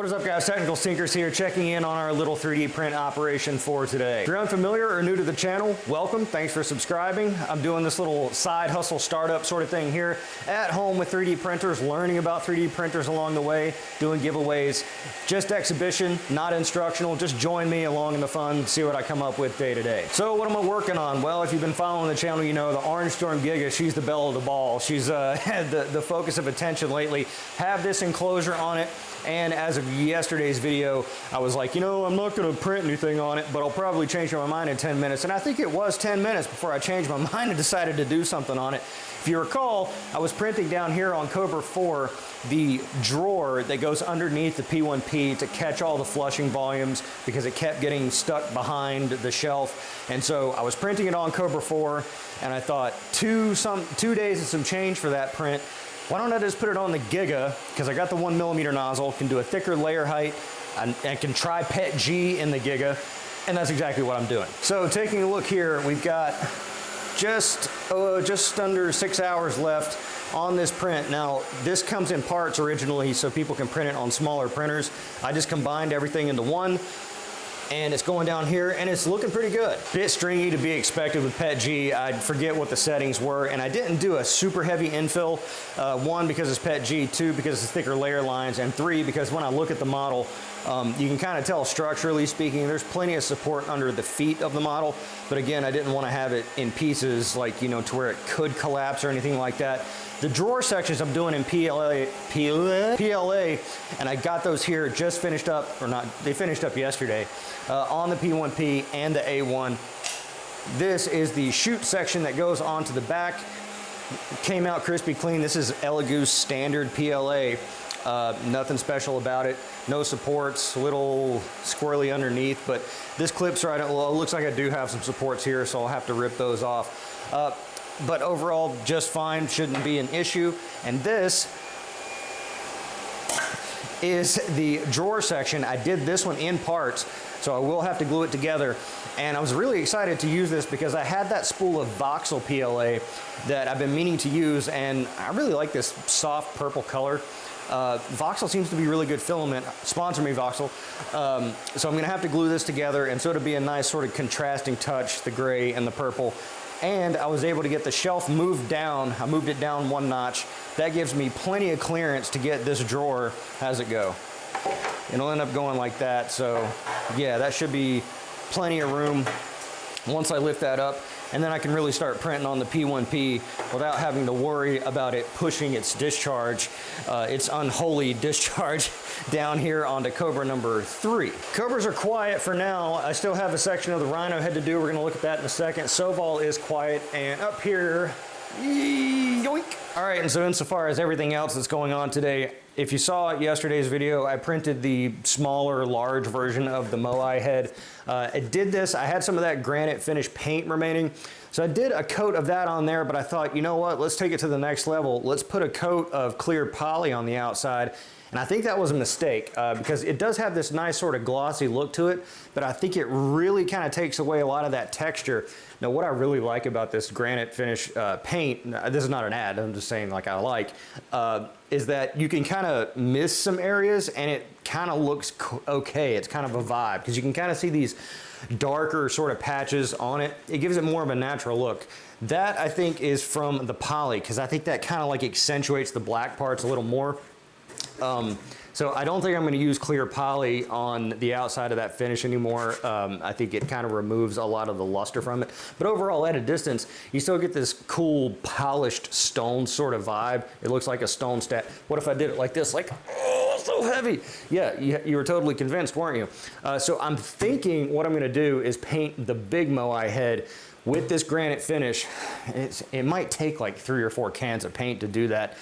What is up, guys? Technical Stinkers here, checking in on our little 3D print operation for today. If you're unfamiliar or new to the channel, welcome. Thanks for subscribing. I'm doing this little side hustle startup sort of thing here at home with 3D printers, learning about 3D printers along the way, doing giveaways. Just exhibition, not instructional. Just join me along in the fun, see what I come up with day to day. So what am I working on? Well, if you've been following the channel, you know the Orange Storm Giga, she's the belle of the ball. She's the focus of attention lately. Have this enclosure on it. And as of yesterday's video, I was like, you know, I'm not going to print anything on it, but I'll probably change my mind in 10 minutes. And I think it was 10 minutes before I changed my mind and decided to do something on it. If you recall, I was printing down here on Cobra 4 the drawer that goes underneath the P1P to catch all the flushing volumes because it kept getting stuck behind the shelf. And so I was printing it on Cobra 4, and I thought 2 days and some change for that print. Why don't I just put it on the Giga, because I got the 1mm nozzle, can do a thicker layer height, and can try PET G in the Giga, and that's exactly what I'm doing. So taking a look here, we've got just under 6 hours left on this print. Now, this comes in parts originally so people can print it on smaller printers. I just combined everything into one, and it's going down here, and it's looking pretty good. Bit stringy to be expected with PET G. I forget what the settings were, and I didn't do a super heavy infill. 1, because it's PET G, 2, because it's thicker layer lines, and 3, because when I look at the model, you can kind of tell structurally speaking, there's plenty of support under the feet of the model, but again, I didn't want to have it in pieces, like, you know, to where it could collapse or anything like that. The drawer sections I'm doing in PLA, and I got those here, just finished up, or not, they finished up yesterday, on the P1P and the A1. This is the chute section that goes onto the back. Came out crispy clean. This is Elegoo's standard PLA. Nothing special about it. No supports, little squirrely underneath, but this clips right, well, it looks like I do have some supports here, so I'll have to rip those off. But overall, just fine, shouldn't be an issue. And this is the drawer section. I did this one in parts, so I will have to glue it together. And I was really excited to use this because I had that spool of voxel PLA that I've been meaning to use, and I really like this soft purple color. Voxel seems to be really good filament. Sponsor me, Voxel. So I'm gonna have to glue this together, and so it'll be a nice sort of contrasting touch, the gray and the purple. And I was able to get the shelf moved down. I moved it down 1 notch. That gives me plenty of clearance to get this drawer. How's it go? It'll end up going like that. So yeah, that should be plenty of room once I lift that up. And then I can really start printing on the P1P without having to worry about it pushing its discharge, its unholy discharge down here onto Cobra number 3. Cobras are quiet for now. I still have a section of the Rhino head to do. We're gonna look at that in a second. Soval is quiet, and up here, yoink. All right, and so insofar as everything else that's going on today, if you saw yesterday's video, I printed the smaller, large version of the Moai head. I did this, I had some of that granite finish paint remaining, so I did a coat of that on there, but I thought, you know what, let's take it to the next level. Let's put a coat of clear poly on the outside. And I think that was a mistake because it does have this nice sort of glossy look to it, but I think it really kind of takes away a lot of that texture. Now, what I really like about this granite finish paint, this is not an ad, I'm just saying like I like, is that you can kind of miss some areas and it kind of looks okay. It's kind of a vibe because you can kind of see these darker sort of patches on it. It gives it more of a natural look. That I think is from the poly because I think that kind of like accentuates the black parts a little more. So I don't think I'm going to use clear poly on the outside of that finish anymore. I think it kind of removes a lot of the luster from it. But overall, at a distance, you still get this cool polished stone sort of vibe. It looks like a stone stat. What if I did it like this? Like, oh, so heavy. Yeah, you were totally convinced, weren't you? So I'm thinking what I'm going to do is paint the big Moai head with this granite finish. It might take like 3 or 4 cans of paint to do that.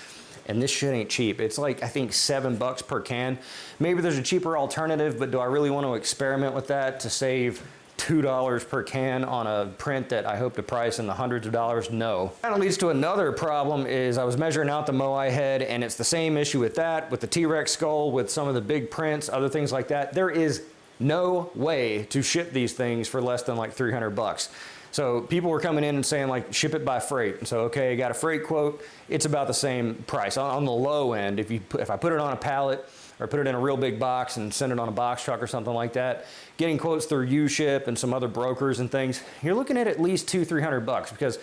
And this shit ain't cheap. It's like, I think $7 per can. Maybe there's a cheaper alternative, but do I really want to experiment with that to save $2 per can on a print that I hope to price in the hundreds of dollars? No. Kind of leads to another problem is I was measuring out the Moai head, and it's the same issue with that, with the T-Rex skull, with some of the big prints, other things like that. There is no way to ship these things for less than like 300 bucks. So people were coming in and saying like, ship it by freight. So, okay, I got a freight quote. It's about the same price. On the low end, if I put it on a pallet, or put it in a real big box and send it on a box truck or something like that, getting quotes through UShip and some other brokers and things, you're looking at least $200-300 because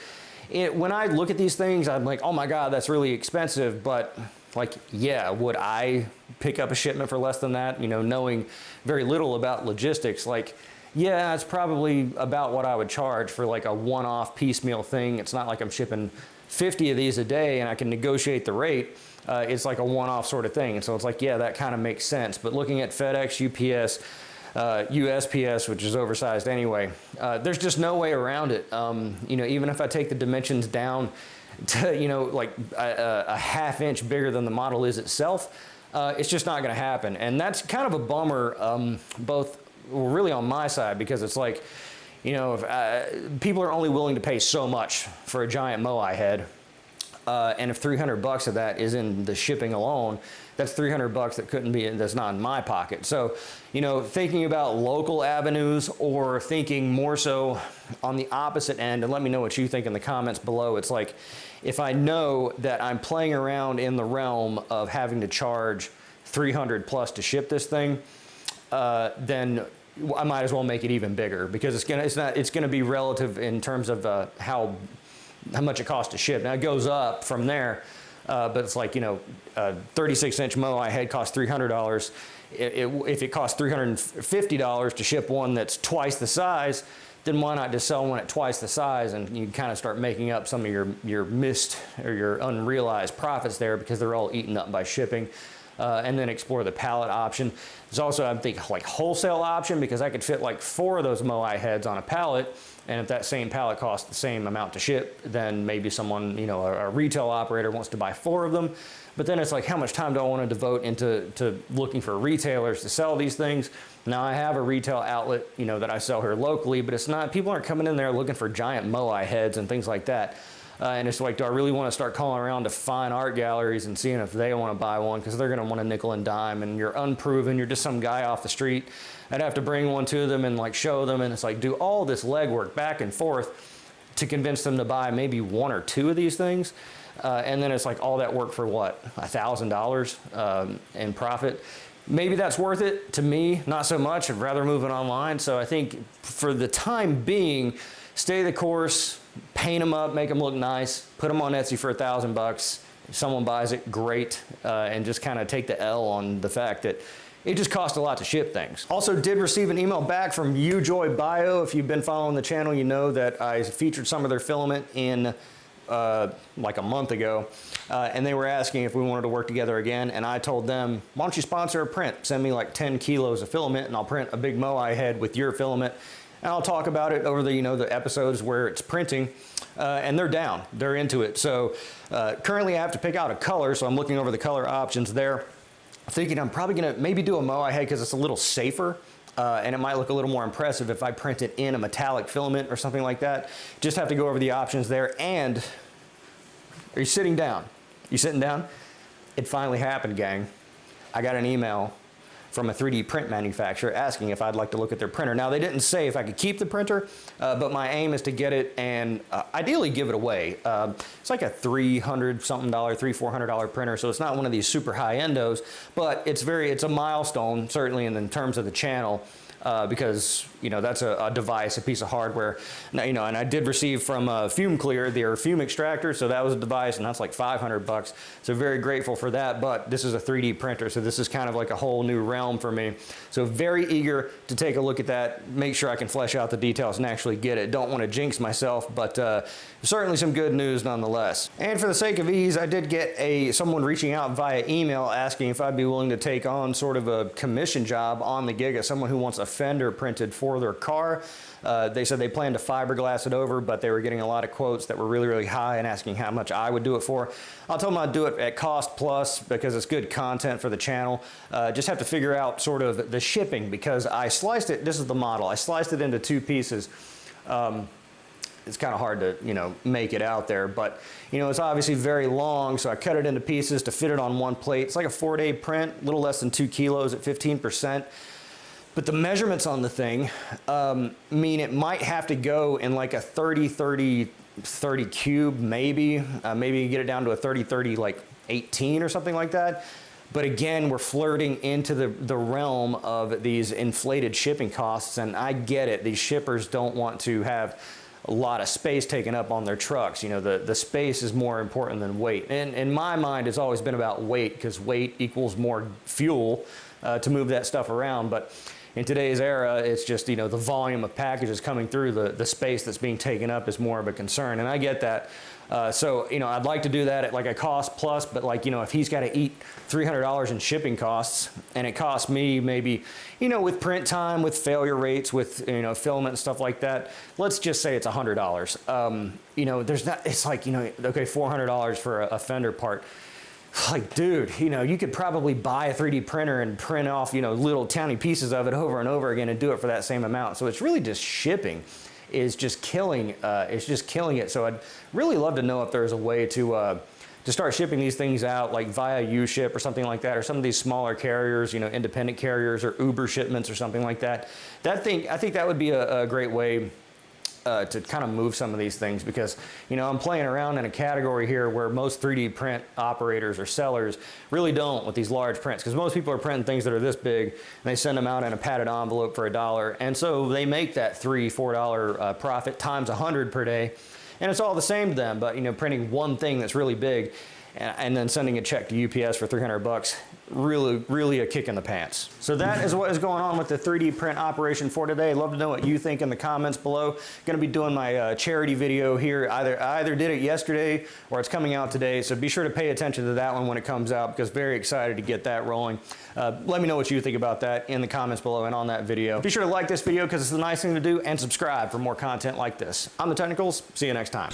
when I look at these things, I'm like, oh my God, that's really expensive. But like, yeah, would I pick up a shipment for less than that? You know, knowing very little about logistics, like, yeah, it's probably about what I would charge for like a one-off piecemeal thing. It's not like I'm shipping 50 of these a day and I can negotiate the rate. It's like a one-off sort of thing. And so it's like, yeah, that kind of makes sense. But looking at FedEx, UPS, USPS, which is oversized anyway, there's just no way around it. You know, even if I take the dimensions down to, you know, like a ½ inch bigger than the model is itself, it's just not going to happen. And that's kind of a bummer, both really on my side, because it's like, you know, if, people are only willing to pay so much for a giant Moai head. And if $300 of that is in the shipping alone, that's $300 that couldn't be, that's not in my pocket. So, you know, thinking about local avenues or thinking more so on the opposite end, and let me know what you think in the comments below. It's like, if I know that I'm playing around in the realm of having to charge $300+ to ship this thing, then I might as well make it even bigger, because it's gonna be relative in terms of how much it costs to ship. Now it goes up from there, but it's like, you know, a 36-inch Moai head costs $300. If it costs $350 to ship one that's twice the size, then why not just sell one at twice the size, and you kind of start making up some of your missed or your unrealized profits there, because they're all eaten up by shipping. And then explore the pallet option. There's also, I'm thinking, like wholesale option, because I could fit like 4 of those Moai heads on a pallet, and if that same pallet costs the same amount to ship, then maybe someone, you know, a retail operator wants to buy 4 of them. But then it's like, how much time do I want to devote into looking for retailers to sell these things? Now I have a retail outlet, you know, that I sell here locally, but it's not, people aren't coming in there looking for giant Moai heads and things like that. And it's like, do I really want to start calling around to fine art galleries and seeing if they want to buy one? Because they're going to want a nickel and dime, and you're unproven. You're just some guy off the street. I'd have to bring one to them and like show them, and it's like, do all this legwork back and forth to convince them to buy maybe 1 or 2 of these things. And then it's like all that work for what, $1,000 in profit. Maybe that's worth it. To me, not so much. I'd rather move it online. So I think for the time being, stay the course, paint them up, make them look nice, put them on Etsy for $1,000. If someone buys it, great. And just kind of take the L on the fact that it just costs a lot to ship things. Also did receive an email back from Ujoy Bio. If you've been following the channel, you know that I featured some of their filament in like a month ago, and they were asking if we wanted to work together again, and I told them, why don't you sponsor a print? Send me like 10 kilos of filament and I'll print a big Moai head with your filament, and I'll talk about it over the, you know, the episodes where it's printing, and they're down, they're into it. So currently I have to pick out a color, so I'm looking over the color options there, thinking I'm probably gonna maybe do a Moai head because it's a little safer. And it might look a little more impressive if I print it in a metallic filament or something like that. Just have to go over the options there. And are you sitting down? You sitting down? It finally happened, gang. I got an email from a 3D print manufacturer asking if I'd like to look at their printer. Now, they didn't say if I could keep the printer, but my aim is to get it and ideally give it away. It's like a $300-something, $300-400 printer, so it's not one of these super high endos, but it's a milestone, certainly in terms of the channel. Because, you know, that's a device, a piece of hardware. Now, you know, and I did receive from Fume Clear their fume extractor, so that was a device, and that's like $500. So very grateful for that, but this is a 3D printer, so this is kind of like a whole new realm for me. So very eager to take a look at that, make sure I can flesh out the details and actually get it. Don't want to jinx myself, but certainly some good news nonetheless. And for the sake of ease, I did get someone reaching out via email asking if I'd be willing to take on sort of a commission job on the Giga, someone who wants a fender printed for their car. They said they planned to fiberglass it over, but they were getting a lot of quotes that were really, really high and asking how much I would do it for. I'll tell them I'd do it at cost plus because it's good content for the channel. Just have to figure out sort of the shipping, because I sliced it, this is the model, I sliced it into 2 pieces. It's kind of hard to, you know, make it out there, but, you know, it's obviously very long, so I cut it into pieces to fit it on one plate. It's like a 4-day print, a little less than 2 kilos at 15%. But the measurements on the thing mean it might have to go in like a 30-30 cube, maybe. Maybe get it down to a 30-30 like 18 or something like that. But again, we're flirting into the realm of these inflated shipping costs, and I get it. These shippers don't want to have a lot of space taken up on their trucks. You know, the space is more important than weight. And in my mind, it's always been about weight, because weight equals more fuel to move that stuff around. But in today's era, it's just, you know, the volume of packages coming through, the space that's being taken up is more of a concern, and I get that. So, you know, I'd like to do that at like a cost plus, but like, you know, if he's got to eat $300 in shipping costs, and it costs me maybe, you know, with print time, with failure rates, with, you know, filament and stuff like that, let's just say it's $100. You know, there's not, it's like, you know, okay, $400 for a fender part. Like, dude, you know, you could probably buy a 3D printer and print off, you know, little tiny pieces of it over and over again and do it for that same amount. So it's really just shipping is just killing, it. So I'd really love to know if there's a way to start shipping these things out, like via U-Ship or something like that, or some of these smaller carriers, you know, independent carriers or Uber shipments or something like that. I think that would be a great way to kind of move some of these things, because, you know, I'm playing around in a category here where most 3D print operators or sellers really don't with these large prints, because most people are printing things that are this big and they send them out in a padded envelope for $1, and so they make that $3-4 profit times 100 per day, and it's all the same to them. But, you know, printing one thing that's really big and then sending a check to UPS for $300, really a kick in the pants. So that is what is going on with the 3D print operation for today. Love to know what you think in the comments below. Going to be doing my charity video here. I either did it yesterday or it's coming out today, so be sure to pay attention to that one when it comes out, because very excited to get that rolling. Let me know what you think about that in the comments below and on that video. Be sure to like this video because it's the nice thing to do, and subscribe for more content like this. I'm The Technicals. See you next time.